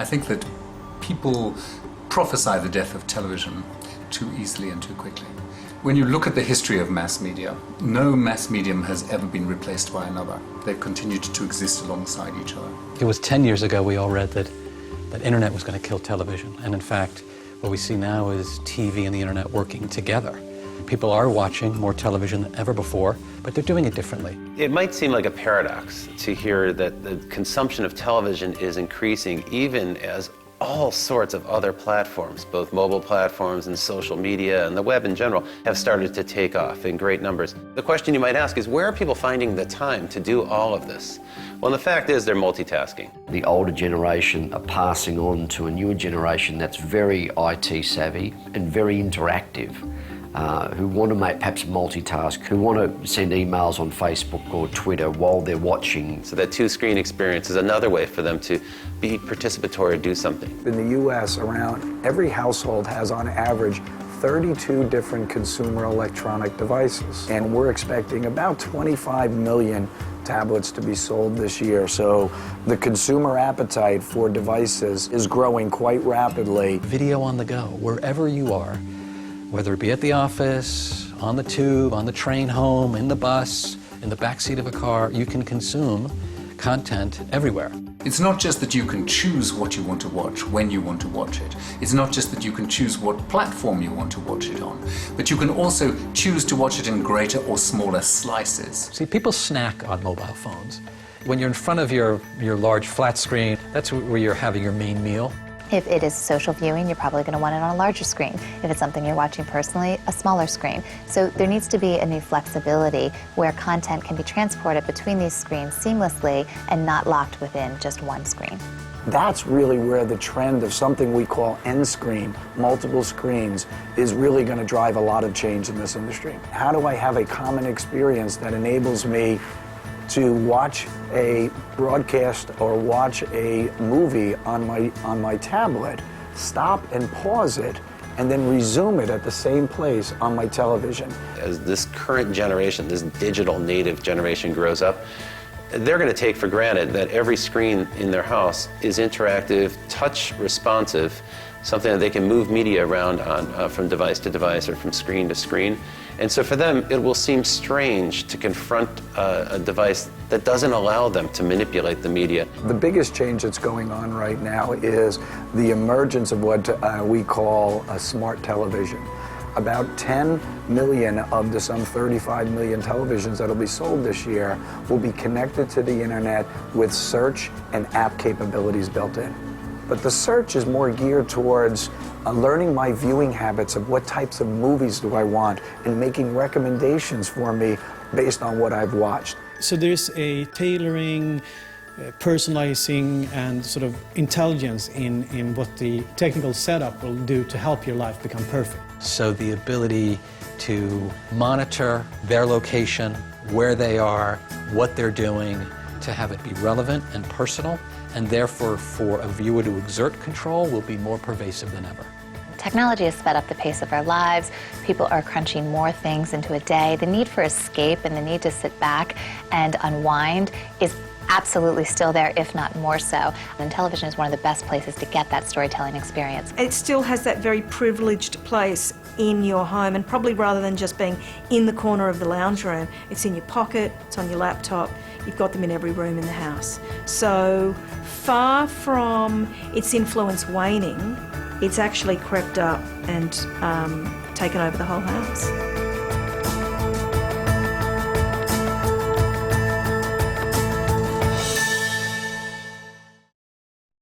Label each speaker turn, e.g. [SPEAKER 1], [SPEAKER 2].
[SPEAKER 1] think that people prophesy the death of television too easily and too quickly. When you look at the history of mass media, no mass medium has ever been replaced by another. They've continued to exist alongside each other.
[SPEAKER 2] It was 10 years ago we all read that internet was going to kill television. And in fact, what we see now is TV and the internet working together. People are watching more television than ever before, but they're doing it differently.
[SPEAKER 3] It might seem like a paradox to hear that the consumption of television is increasing even as all sorts of other platforms, both mobile platforms and social media and the web in general, have started to take off in great numbers. The question you might ask is, where are people finding the time to do all of this? Well, the fact is they're multitasking.
[SPEAKER 4] The older generation are passing on to a newer generation that's very IT savvy and very interactive, who want to perhaps multitask, who want to send emails on Facebook or Twitter while they're watching.
[SPEAKER 3] So that two-screen experience is another way for them to be participatory, do something.
[SPEAKER 5] In the U.S., around every household has on average 32 different consumer electronic devices, and we're expecting about 25 million tablets to be sold this year. So the consumer appetite for devices is growing quite rapidly.
[SPEAKER 2] Video on the go, wherever you are, whether it be at the office, on the tube, on the train home, in the bus, in the backseat of a car, you can consume content everywhere.
[SPEAKER 1] It's not just that you can choose what you want to watch when you want to watch it. It's not just that you can choose what platform you want to watch it on, but you can also choose to watch it in greater or smaller slices.
[SPEAKER 2] See, people snack on mobile phones. When you're in front of your large flat screen, that's where you're having your main meal.
[SPEAKER 6] If it is social viewing, you're probably going to want it on a larger screen. If it's something you're watching personally, a smaller screen. So there needs to be a new flexibility where content can be transported between these screens seamlessly and not locked within just one screen.
[SPEAKER 5] That's really where the trend of something we call end-screen, multiple screens, is really going to drive a lot of change in this industry. How do I have a common experience that enables me to watch a broadcast or watch a movie on my tablet, stop and pause it, and then resume it at the same place on my television?
[SPEAKER 3] As this current generation, this digital native generation grows up, they're going to take for granted that every screen in their house is interactive, touch responsive, something that they can move media around on from device to device or from screen to screen. And so for them, it will seem strange to confront a device that doesn't allow them to manipulate the media.
[SPEAKER 5] The biggest change that's going on right now is the emergence of what we call a smart television. About 10 million of the some 35 million televisions that will be sold this year will be connected to the internet with search and app capabilities built in. But the search is more geared towards learning my viewing habits of what types of movies do I want and making recommendations for me based on what I've watched.
[SPEAKER 7] So there's a tailoring, personalizing, and sort of intelligence in what the technical setup will do to help your life become perfect.
[SPEAKER 2] So the ability to monitor their location, where they are, what they're doing, to have it be relevant and personal, and therefore for a viewer to exert control will be more pervasive than ever.
[SPEAKER 6] Technology has sped up the pace of our lives. People are crunching more things into a day. The need for escape and the need to sit back and unwind is absolutely still there, if not more so. And television is one of the best places to get that storytelling experience.
[SPEAKER 8] It still has that very privileged place in your home, and probably rather than just being in the corner of the lounge room, it's in your pocket, it's on your laptop, you've got them in every room in the house. So far from its influence waning, it's actually crept up and taken over the whole house.